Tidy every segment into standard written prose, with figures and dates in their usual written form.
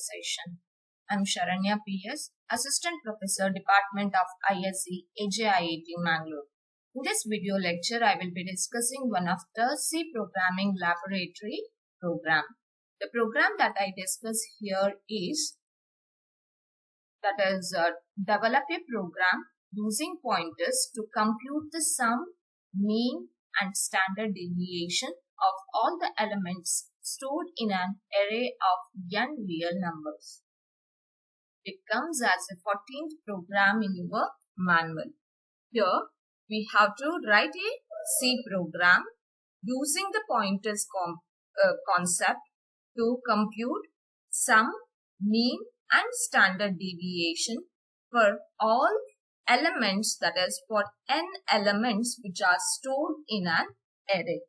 session. I'm Sharanya PS, Assistant Professor, Department of ISC, AJIIT Mangalore. In this video lecture, I will be discussing one of the C programming laboratory program. The program that I discuss here is develop a program using pointers to compute the sum, mean and standard deviation of all the elements stored in an array of n real numbers. It comes as a 14th program in your manual. Here we have to write a C program using the pointers concept to compute sum, mean and standard deviation for all elements, that is for n elements which are stored in an array.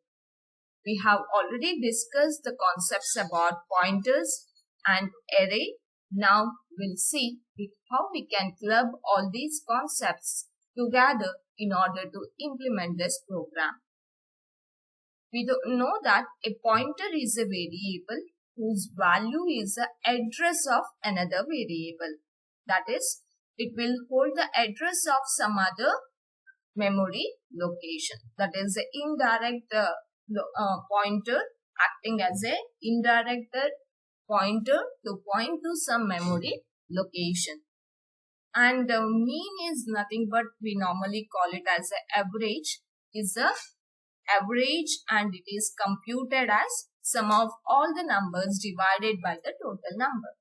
We have already discussed the concepts about pointers and array. Now we'll see how we can club all these concepts together in order to implement this program. We know that a pointer is a variable whose value is the address of another variable. That is, it will hold the address of some other memory location. That is the indirect pointer acting as a indirect pointer to point to some memory location. And mean is nothing but we normally call it as a average, is the average, and it is computed as sum of all the numbers divided by the total number.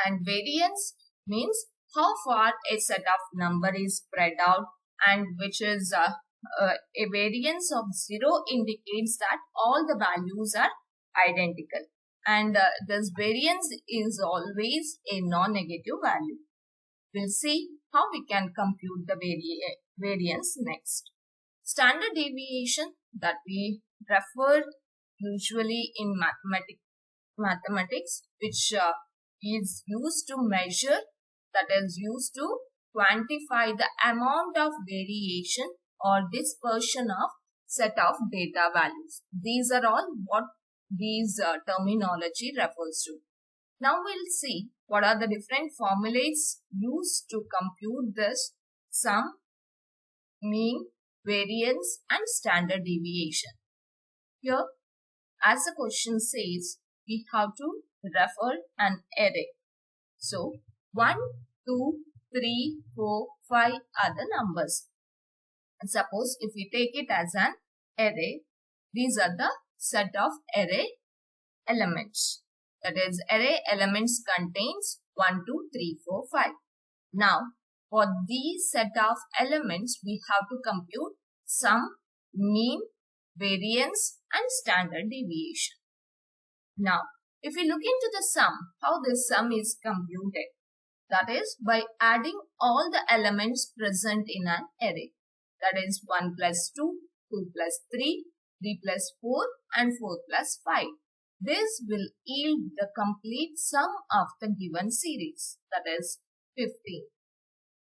And variance means how far a set of number is spread out, and which is a variance of 0 indicates that all the values are identical, and this variance is always a non-negative value. We'll see how we can compute the variance next. Standard deviation that we refer usually in mathematics, which is used to measure, that is used to quantify the amount of variation or dispersion of set of data values. These are all what these terminology refers to. Now we'll see what are the different formulas used to compute this sum, mean, variance and standard deviation. Here, as the question says, we have to refer an array. So 1, 2, 3, 4, 5 are the numbers. And suppose if we take it as an array, these are the set of array elements. That is, array elements contains 1, 2, 3, 4, 5. Now, for these set of elements, we have to compute sum, mean, variance and standard deviation. Now, if we look into the sum, how this sum is computed, that is by adding all the elements present in an array. That is 1 plus 2, 2 plus 3, 3 plus 4 and 4 plus 5. This will yield the complete sum of the given series, that is 15.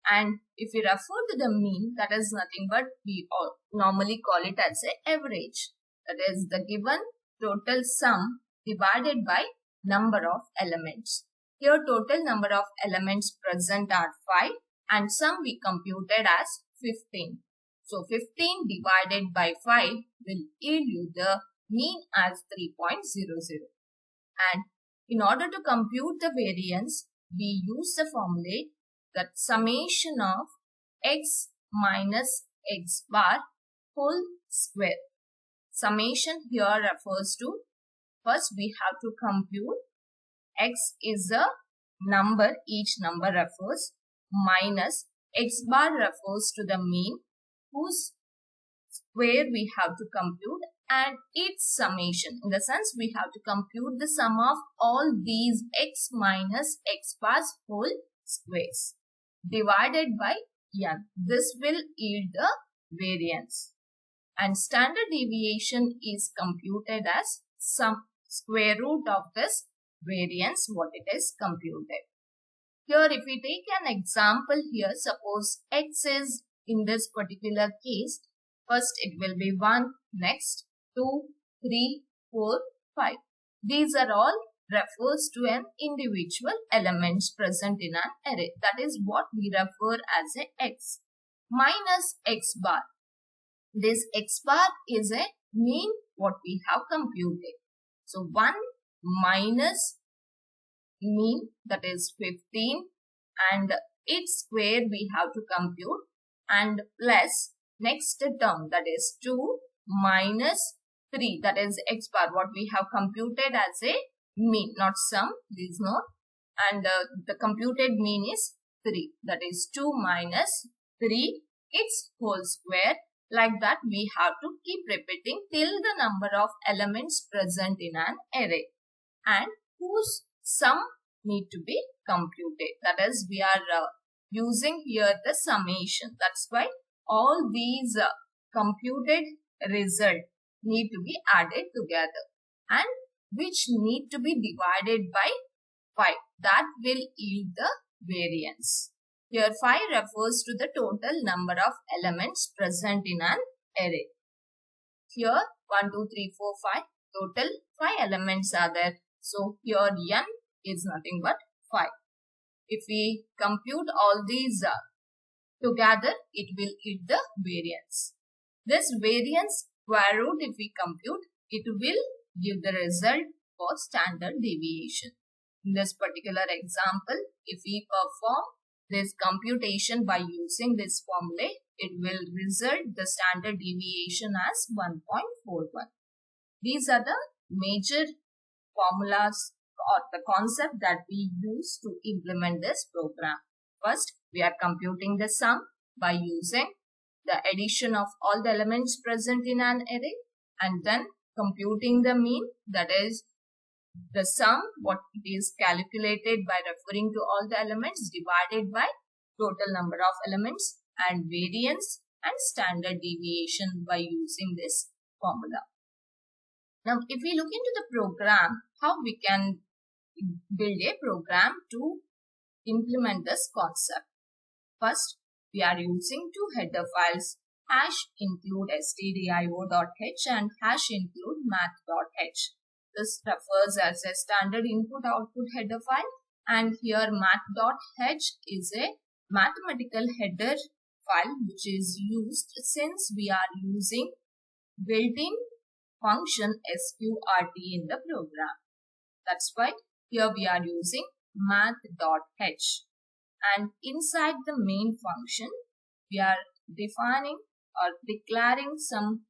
And if we refer to the mean, that is nothing but we normally call it as an average. That is the given total sum divided by number of elements. Here total number of elements present are 5 and sum we computed as 15. So 15 divided by 5 will yield you the mean as 3.00. And in order to compute the variance, we use the formula that summation of x minus x bar whole square. Summation here refers to, first we have to compute x is a number, each number refers, minus x bar refers to the mean, whose square we have to compute, and its summation. In the sense, we have to compute the sum of all these x minus x bars whole squares divided by n. This will yield the variance. And standard deviation is computed as some square root of this variance, what it is computed. Here, if we take an example here, suppose x is, in this particular case, first it will be 1, next 2, 3, 4, 5. These are all refers to an individual elements present in an array. That is what we refer as a x. Minus x bar. This x bar is a mean what we have computed. So 1 minus mean, that is 15, and its square we have to compute, and plus next term, that is 2 minus 3, that is x bar what we have computed as a mean, not sum, this not, and the computed mean is 3, that is 2 minus 3 its whole square. Like that we have to keep repeating till the number of elements present in an array and whose sum need to be computed. That is, we are using here the summation. That's why all these computed result need to be added together and which need to be divided by 5. That will yield the variance. Here 5 refers to the total number of elements present in an array. Here 1, 2, 3, 4, 5. Total 5 elements are there. So here n is nothing but 5. If we compute all these together, it will yield the variance. This variance square root, if we compute, it will give the result for standard deviation. In this particular example, if we perform this computation by using this formula, it will result the standard deviation as 1.41. These are the major formulas or the concept that we use to implement this program. First, we are computing the sum by using the addition of all the elements present in an array, and then computing the mean, that is the sum what it is calculated by referring to all the elements divided by total number of elements, and variance and standard deviation by using this formula. Now, if we look into the program, how we can build a program to implement this concept. First, we are using two header files, #include stdio.h and #include math.h. This refers as a standard input-output header file, and here math.h is a mathematical header file which is used since we are using built-in function sqrt in the program. That's why here we are using math.h, and inside the main function we are defining or declaring some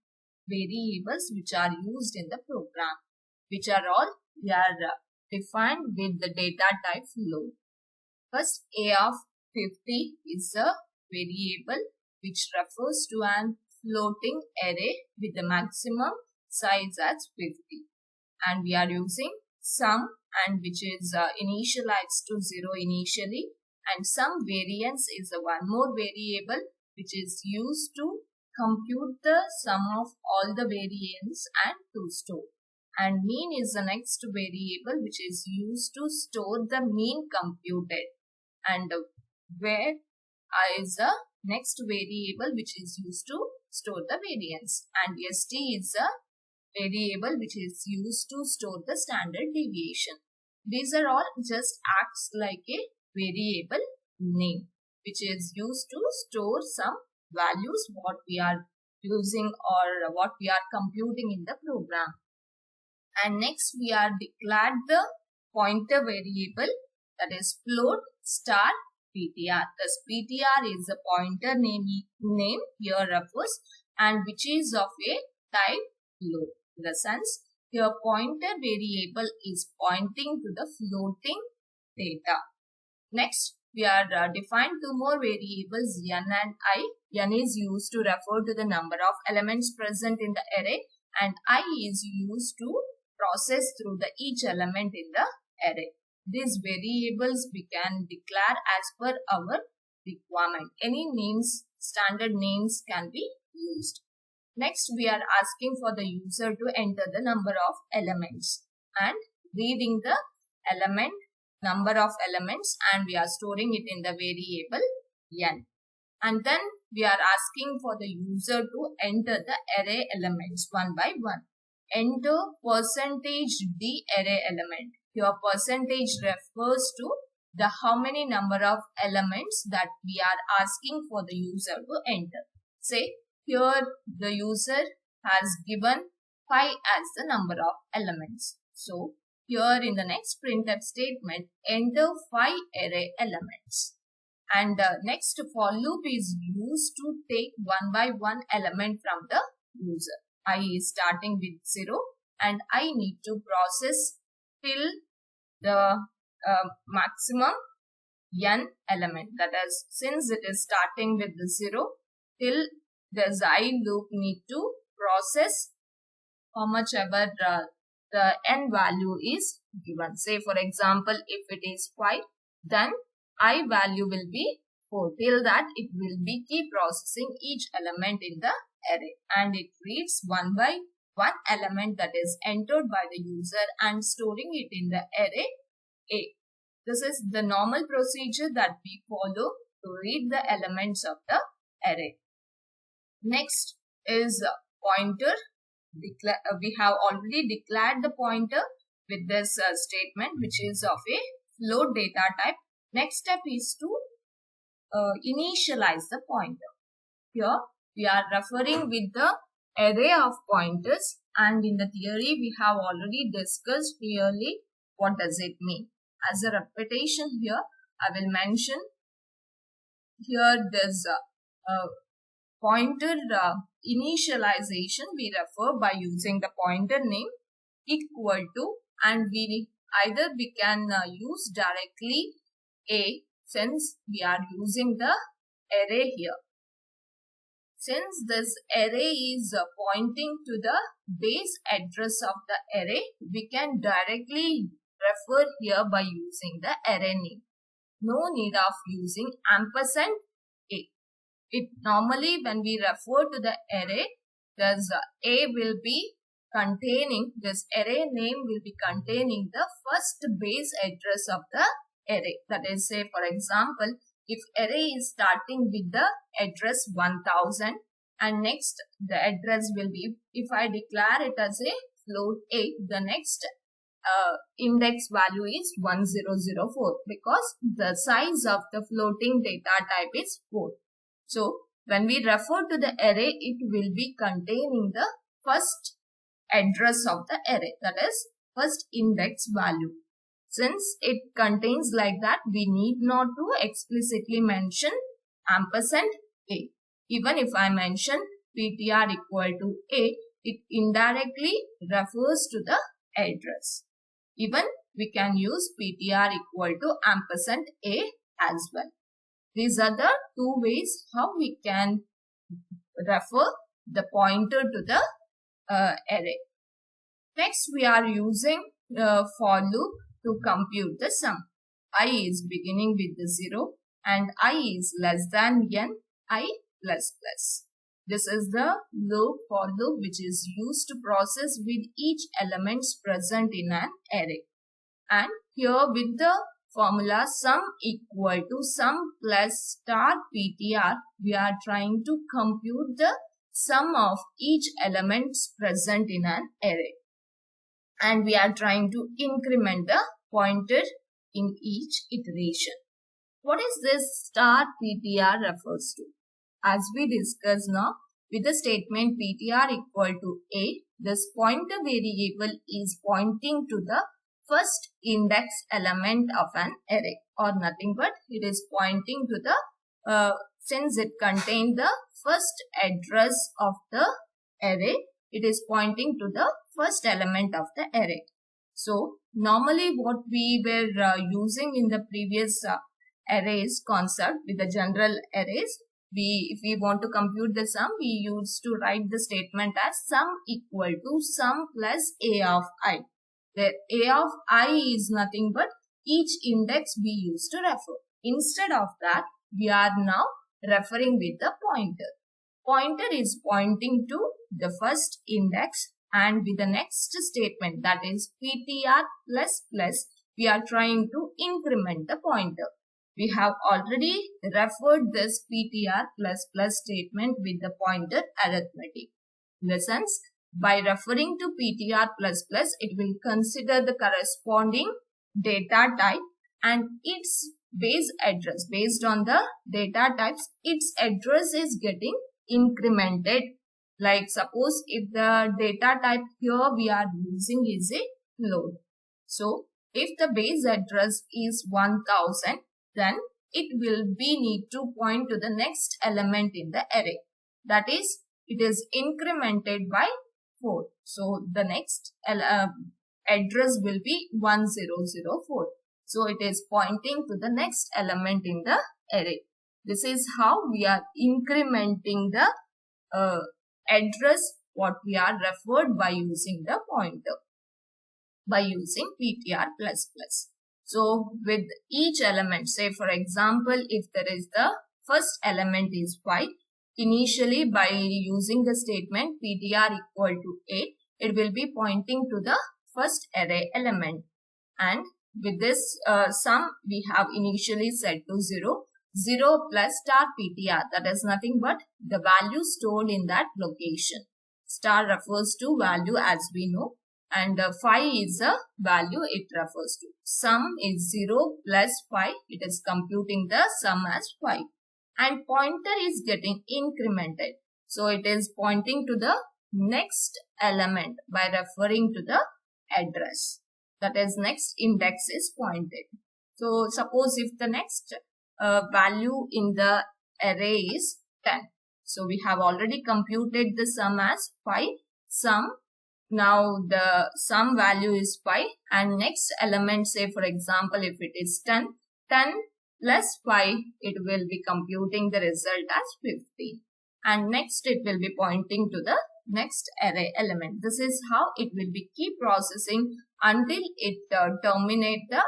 variables which are used in the program, which are all we are defined with the data type float. First, a of 50 is a variable which refers to an floating array with the maximum size as 50, and we are using sum, and which is initialized to 0 initially, and some variance is a one more variable which is used to compute the sum of all the variance and to store, and mean is the next variable which is used to store the mean computed, and where is the next variable which is used to store the variance, and st is a variable which is used to store the standard deviation. These are all just acts like a variable name which is used to store some values what we are using or what we are computing in the program. And next we are declared the pointer variable, that is float star ptr. This ptr is a pointer name here refers, and which is of a type float. In the sense, your pointer variable is pointing to the floating data. Next, we are defined two more variables n and I. N is used to refer to the number of elements present in the array, and I is used to process through the each element in the array. These variables we can declare as per our requirement. Any names, standard names can be used. Next, we are asking for the user to enter the number of elements and reading the number of elements, and we are storing it in the variable n. And then we are asking for the user to enter the array elements one by one. Enter %d array element. Here percentage refers to the how many number of elements that we are asking for the user to enter. Say here the user has given 5 as the number of elements. So here in the next printf statement, enter 5 array elements. And next for loop is used to take one by one element from the user. I is starting with 0 and I need to process till the maximum n element. That is, since it is starting with the 0 till the while loop need to process how much ever the n value is given. Say for example, if it is 5, then I value will be 4. Till that it will be keep processing each element in the array and it reads one by one element that is entered by the user and storing it in the array A. This is the normal procedure that we follow to read the elements of the array. Next is pointer. We have already declared the pointer with this statement which is of a float data type. Next step is to initialize the pointer. Here we are referring with the array of pointers and in the theory we have already discussed clearly what does it mean. As a repetition here, I will mention here this pointer initialization we refer by using the pointer name equal to, and we can use directly A since we are using the array here. Since this array is pointing to the base address of the array, we can directly refer here by using the array name. No need of using ampersand A. It normally when we refer to the array, this A will be containing, this array name will be containing the first base address of the array. That is, say for example, if array is starting with the address 1000 and next the address will be, if I declare it as a float A, the next index value is 1004 because the size of the floating data type is 4. So when we refer to the array, it will be containing the first address of the array, that is first index value. Since it contains like that, we need not to explicitly mention ampersand A. Even if I mention ptr equal to A, it indirectly refers to the address. Even we can use ptr equal to ampersand A as well. These are the two ways how we can refer the pointer to the array. Next, we are using for loop to compute the sum. I is beginning with the 0 and I is less than n, I plus plus. This is the loop for loop which is used to process with each elements present in an array. And here with the formula sum equal to sum plus star ptr, we are trying to compute the sum of each elements present in an array. And we are trying to increment the pointer in each iteration. What is this star ptr refers to? As we discussed now, with the statement ptr equal to A, this pointer variable is pointing to the first index element of an array or nothing but it is pointing to the, since it contains the first address of the array, it is pointing to the first element of the array. So normally what we were using in the previous arrays concept with the general arrays, if we want to compute the sum, we used to write the statement as sum equal to sum plus A of I. Where A of I is nothing but each index we used to refer. Instead of that, we are now referring with the pointer. Pointer is pointing to the first index and with the next statement, that is ptr plus plus, we are trying to increment the pointer. We have already referred this ptr plus plus statement with the pointer arithmetic. In the sense, by referring to PTR++, it will consider the corresponding data type and its base address. Based on the data types, its address is getting incremented. Like suppose if the data type here we are using is a float. So if the base address is 1000, then it will be need to point to the next element in the array. That is, it is incremented by 4. So the next address will be 1004. So it is pointing to the next element in the array. This is how we are incrementing the address what we are referred by using the pointer, by using PTR++. So with each element, say for example, if there is the first element is 5, initially by using the statement PTR equal to 8, it will be pointing to the first array element. And with this sum, we have initially set to 0. 0 plus star PTR, that is nothing but the value stored in that location. Star refers to value as we know, and 5 is a value it refers to. Sum is 0 plus 5, it is computing the sum as 5. And pointer is getting incremented. So it is pointing to the next element by referring to the address. That is, next index is pointed. So suppose if the next value in the array is 10. So we have already computed the sum as 5. Sum, now the sum value is 5, and next element, say for example if it is 10, 10 plus 5, it will be computing the result as 15. And next it will be pointing to the next array element. This is how it will be keep processing until it terminate the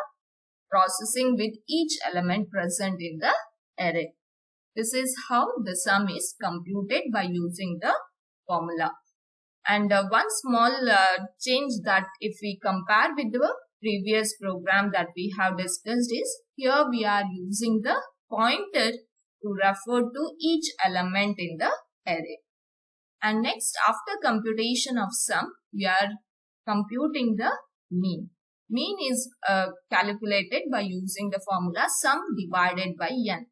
processing with each element present in the array. This is how the sum is computed by using the formula. And one small change that if we compare with the previous program that we have discussed is, here we are using the pointer to refer to each element in the array. And next, after computation of sum, we are computing the mean. Mean is calculated by using the formula sum divided by n.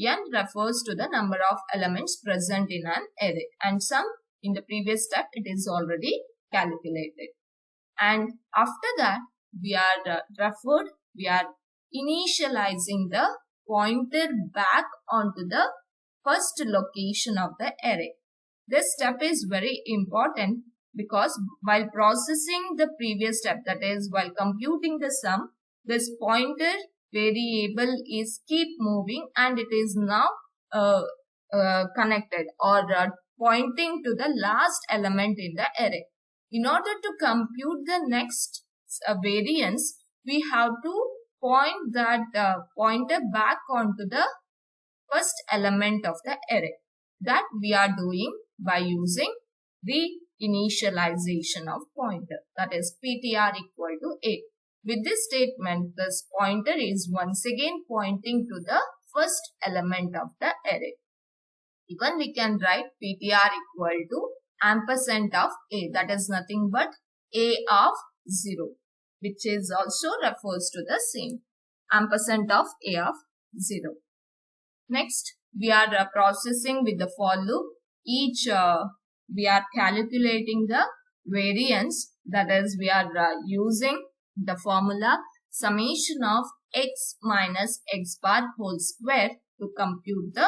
N refers to the number of elements present in an array, and sum in the previous step it is already calculated. And after that we are initializing the pointer back onto the first location of the array. This step is very important because while processing the previous step, that is while computing the sum, this pointer variable is keep moving and it is now connected or pointing to the last element in the array. In order to compute the next variance, we have to point that pointer back onto the first element of the array. That we are doing by using the initialization of pointer, that is PTR equal to 8. With this statement, this pointer is once again pointing to the first element of the array. Even we can write PTR equal to ampersand of A, that is nothing but A of 0, which is also refers to the same, ampersand of A of 0. Next, we are processing with the for loop. We are calculating the variance, that is we are using the formula summation of x minus x bar whole square to compute the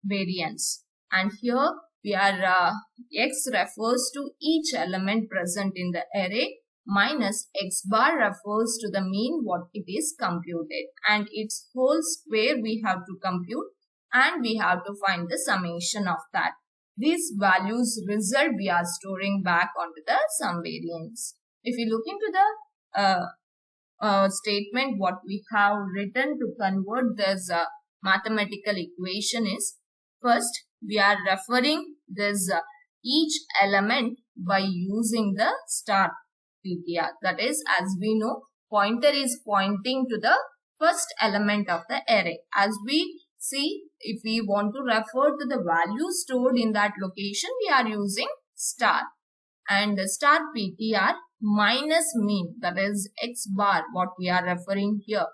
variance. And here we are x refers to each element present in the array, minus x bar refers to the mean what it is computed, and its whole square we have to compute and we have to find the summation of that. These values result we are storing back onto the sum variance. If you look into the statement what we have written to convert this mathematical equation is, first we are referring this each element by using the star PTR. That is, as we know, pointer is pointing to the first element of the array. As we see, if we want to refer to the value stored in that location, we are using star. and star PTR minus mean, that is X bar, what we are referring here.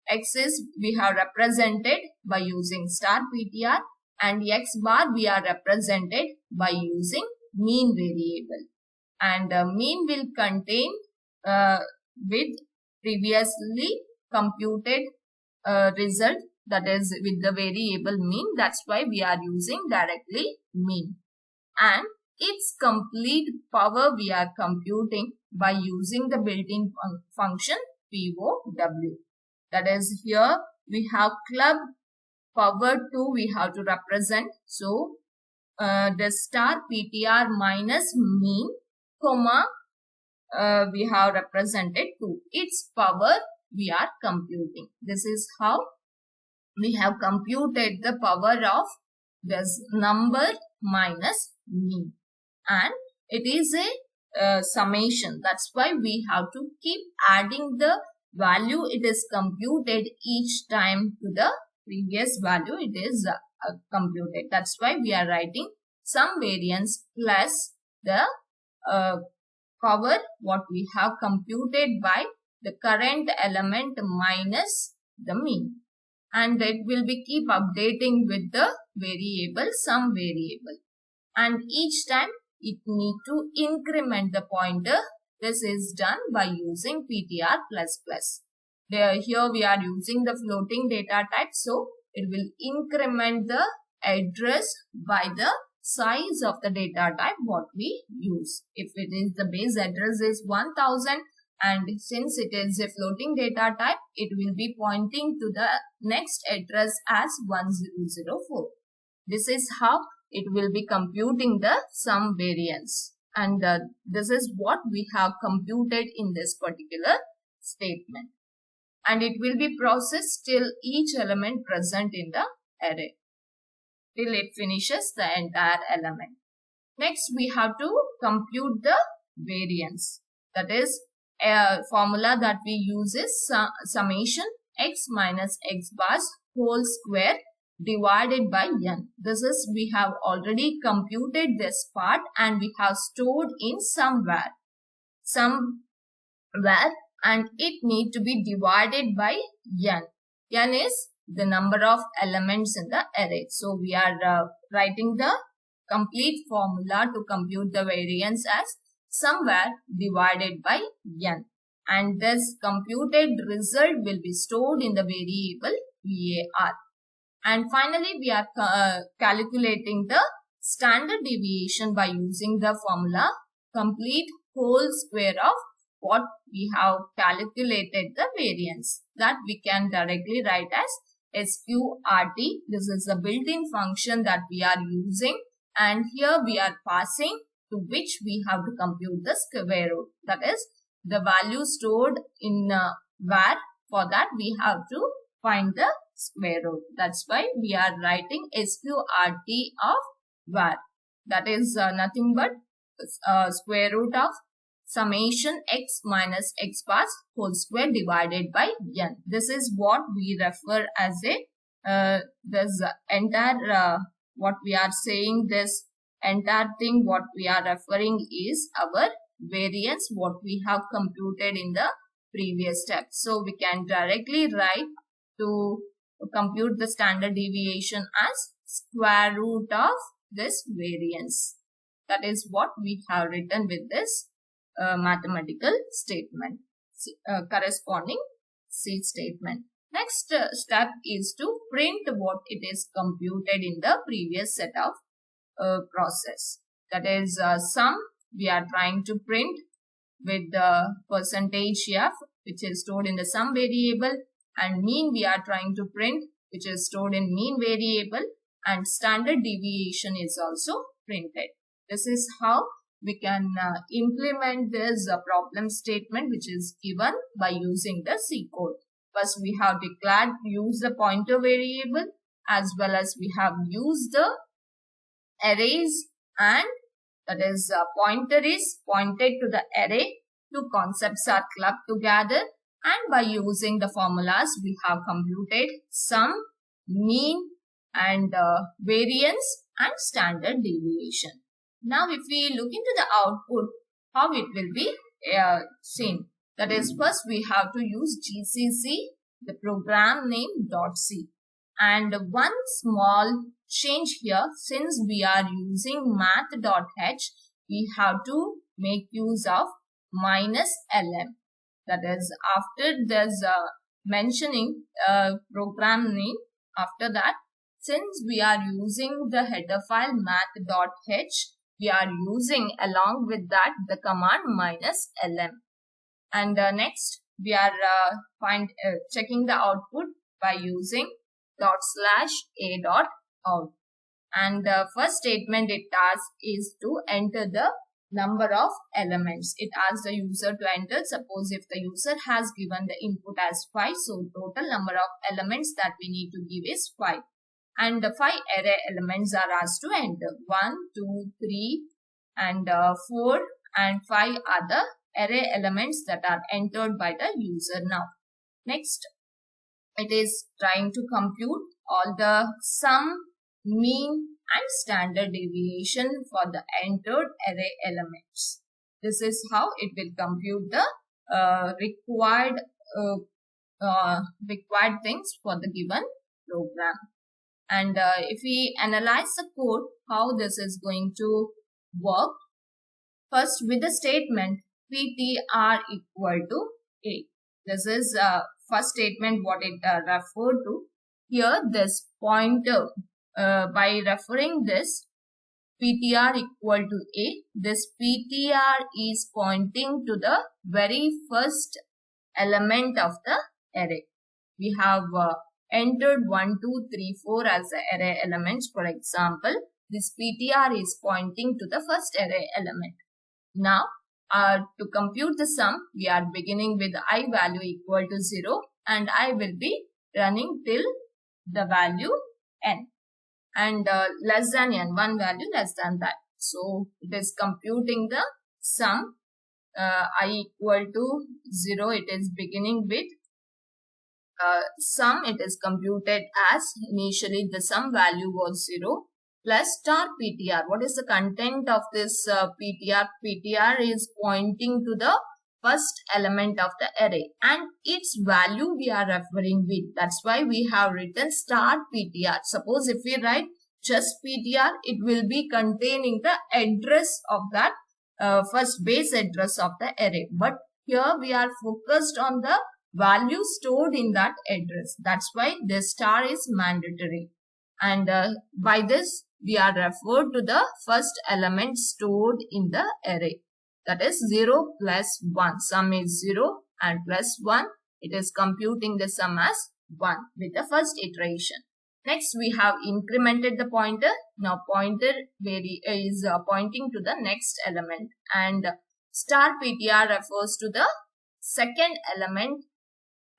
X is we have represented by using star PTR, and X bar we are represented by using mean variable. And mean will contain with previously computed result, that is with the variable mean. That's why we are using directly mean. And its complete power we are computing by using the built-in function POW. That is, here we have club power 2 we have to represent. So the star PTR minus mean comma we have represented 2. Its power we are computing. This is how we have computed the power of this number minus mean. And it is a summation. That's why we have to keep adding the value it is computed each time to the previous value it is computed. That's why we are writing sum variance plus the power what we have computed by the current element minus the mean. And it will be keep updating with the variable, sum variable. And each time it need to increment the pointer. This is done by using PTR++. Here we are using the floating data type. So it will increment the address by the size of the data type what we use. If it is the base address is 1000, and since it is a floating data type, it will be pointing to the next address as 1004. This is how it will be computing the sum variance. And this is what we have computed in this particular statement. And it will be processed till each element present in the array, till it finishes the entire element. Next, we have to compute the variance. That is, a formula that we use is summation x minus x bars whole square divided by n. This is, we have already computed this part and we have stored in somewhere, and it need to be divided by n. N is the number of elements in the array. So we are writing the complete formula to compute the variance as somewhere divided by n. And this computed result will be stored in the variable var. And finally, we are calculating the standard deviation by using the formula complete whole square of what we have calculated the variance. That we can directly write as SQRT. This is a built-in function that we are using. And here we are passing to which we have to compute the square root. That is the value stored in var. For that we have to find the square root. That's why we are writing SQRT of var. That is nothing but square root of summation x minus x bars whole square divided by n. This is what we refer as a this entire what we are saying, this entire thing what we are referring is our variance what we have computed in the previous step. So we can directly write to compute the standard deviation as square root of this variance. That is what we have written with this mathematical statement, corresponding C statement. Next step is to print what it is computed in the previous set of process. That is sum we are trying to print with the percentage f which is stored in the sum variable, and mean we are trying to print which is stored in mean variable, and standard deviation is also printed. This is how we can implement this problem statement which is given by using the C code. First we have declared use the pointer variable, as well as we have used the arrays, and that is pointer is pointed to the array. Two concepts are clubbed together, and by using the formulas we have computed sum, mean, and variance and standard deviation. Now if we look into the output, how it will be seen. That is, first we have to use GCC, the program name .c. And one small change here, since we are using math.h, we have to make use of -lm. That is, after there's mentioning program name, after that, since we are using the header file math.h, we are using along with that the command -lm. And next we are checking the output by using ./a.out. And the first statement it asks is to enter the number of elements. It asks the user to enter. Suppose if the user has given the input as 5, so total number of elements that we need to give is 5. And the 5 array elements are asked to enter. 1, 2, 3 and 4 and 5 are the array elements that are entered by the user now. Next, it is trying to compute all the sum, mean and standard deviation for the entered array elements. This is how it will compute the required things for the given program. And if we analyze the code, how this is going to work. First, with the statement PTR equal to A. This is first statement what it referred to. Here this pointer, by referring this PTR equal to A, this PTR is pointing to the very first element of the array. We have entered 1, 2, 3, 4 as the array elements. For example, this PTR is pointing to the first array element. Now, to compute the sum, we are beginning with I value equal to 0 and I will be running till the value n and less than n, one value less than that. So, it is computing the sum I equal to 0. It is beginning with sum. It is computed as initially the sum value was 0 plus star PTR. What is the content of this PTR? PTR is pointing to the first element of the array and its value we are referring with. That's why we have written star PTR. Suppose if we write just PTR, it will be containing the address of that first base address of the array. But here we are focused on the value stored in that address. That's why this star is mandatory. And by this, we are referred to the first element stored in the array. That is 0 plus 1. Sum is 0 and plus 1. It is computing the sum as 1 with the first iteration. Next, we have incremented the pointer. Now, pointer is pointing to the next element. And star PTR refers to the second element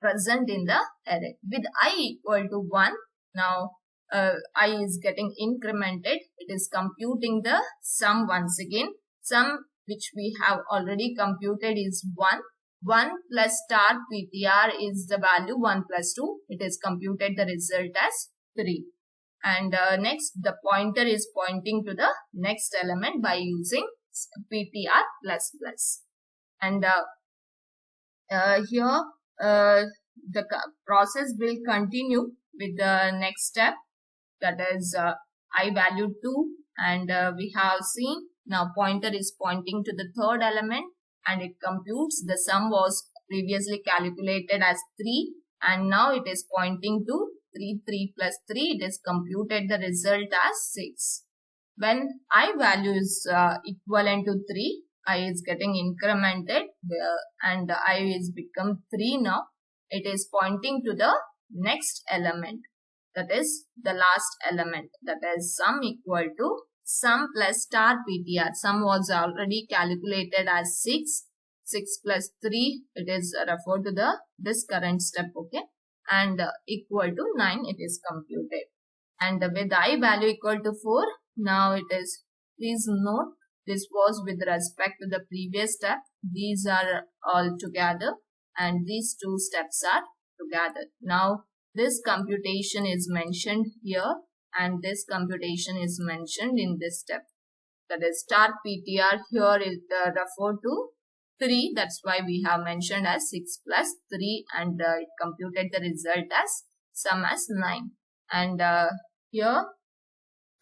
present in the array. With I equal to 1, now I is getting incremented. It is computing the sum once again. Sum which we have already computed is 1. 1 plus star PTR is the value 1 plus 2. It is computed the result as 3. And next the pointer is pointing to the next element by using PTR plus plus. And here the process will continue with the next step, that is I value 2, and we have seen now pointer is pointing to the third element and it computes. The sum was previously calculated as 3 and now it is pointing to 3. 3 plus 3, it is computed the result as 6. When I value is equivalent to 3, I is getting incremented and I is become 3 now. It is pointing to the next element, that is the last element, that is sum equal to sum plus star PTR. Sum was already calculated as 6. 6 plus 3, it is referred to this current step, okay, and equal to 9, it is computed. And with I value equal to 4, now it is, please note, this was with respect to the previous step. These are all together and these two steps are together. Now this computation is mentioned here and this computation is mentioned in this step. that is star PTR. Here is referred to 3. That's why we have mentioned as 6 plus 3, and it computed the result as sum as 9. And here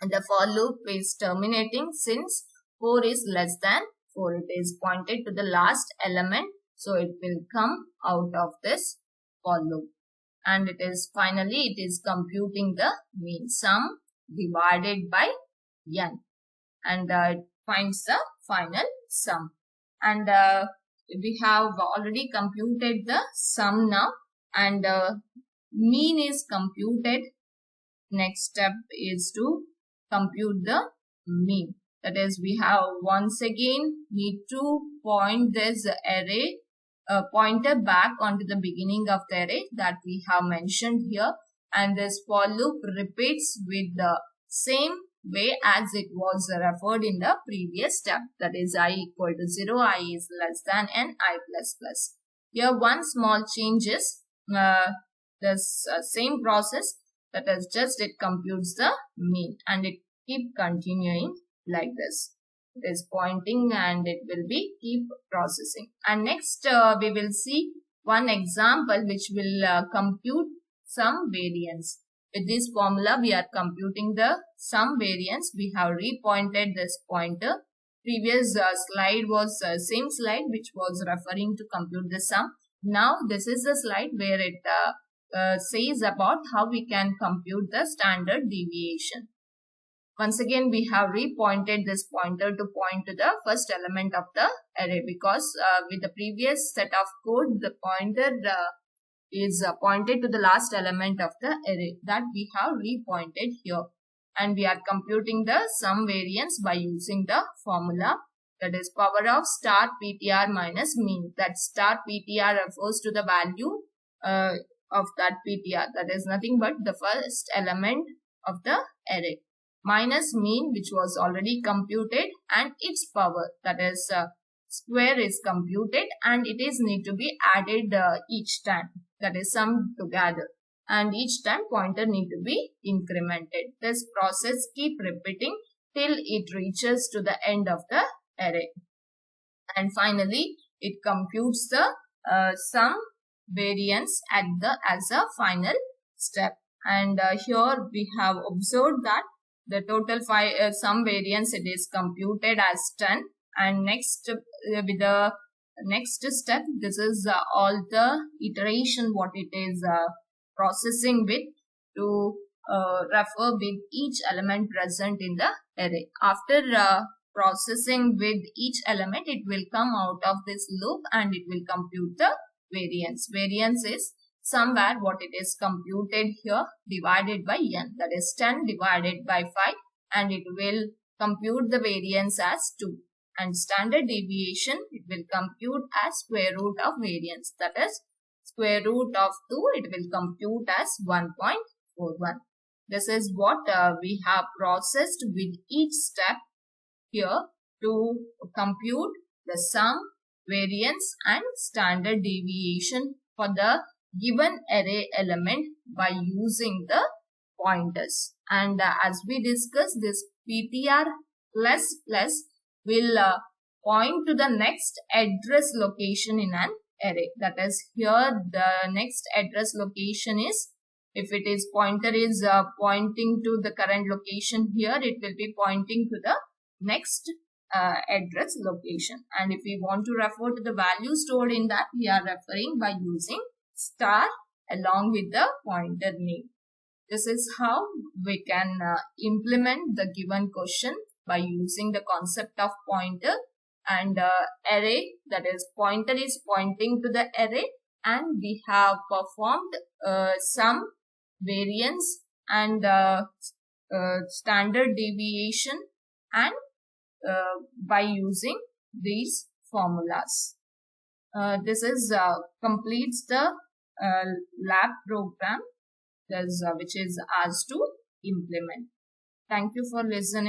the for loop is terminating since 4 is less than 4. It is pointed to the last element, so it will come out of this for loop. And it is finally, it is computing the mean sum divided by n, and it finds the final sum. And we have already computed the sum now, and mean is computed. Next step is to compute the mean. That is, we have once again need to point this array pointer back onto the beginning of the array that we have mentioned here, and this for loop repeats with the same way as it was referred in the previous step. That is, I equal to 0, I is less than n, I plus plus. Here one small change is this same process, that is just it computes the mean, and it keep continuing like this. It is pointing and it will be keep processing. And next we will see one example which will compute some variance. With this formula we are computing the sum variance. We have repointed this pointer. Previous slide was same slide which was referring to compute the sum. Now this is the slide where it says about how we can compute the standard deviation. Once again, we have repointed this pointer to point to the first element of the array, because with the previous set of code, the pointer is pointed to the last element of the array, that we have repointed here. And we are computing the sum variance by using the formula, that is power of star PTR minus mean. That star PTR refers to the value of that PTR, that is nothing but the first element of the array, minus mean which was already computed, and its power, that is square is computed, and it is need to be added each time, that is summed together, and each time pointer need to be incremented. This process keep repeating till it reaches to the end of the array, and finally it computes the sum variance at the as a final step. And here we have observed that the total sum variance, it is computed as 10, and next with the next step, this is all the iteration what it is processing with to refer with each element present in the array. After processing with each element, it will come out of this loop and it will compute the variance. Variance is somewhere what it is computed here divided by n, that is 10 divided by 5, and it will compute the variance as 2, and standard deviation it will compute as square root of variance, that is square root of 2 it will compute as 1.41. This is what we have processed with each step here to compute the sum, variance and standard deviation for the given array element by using the pointers. And as we discussed, this PTR plus plus will point to the next address location in an array. That is, here the next address location is, if it is pointer is pointing to the current location, here it will be pointing to the next address location. And if we want to refer to the value stored in that, we are referring by using star along with the pointer name. This is how we can implement the given question by using the concept of pointer and array, that is pointer is pointing to the array, and we have performed sum, variance and standard deviation and by using these formulas. This is completes the lab program which is asked to implement. Thank you for listening.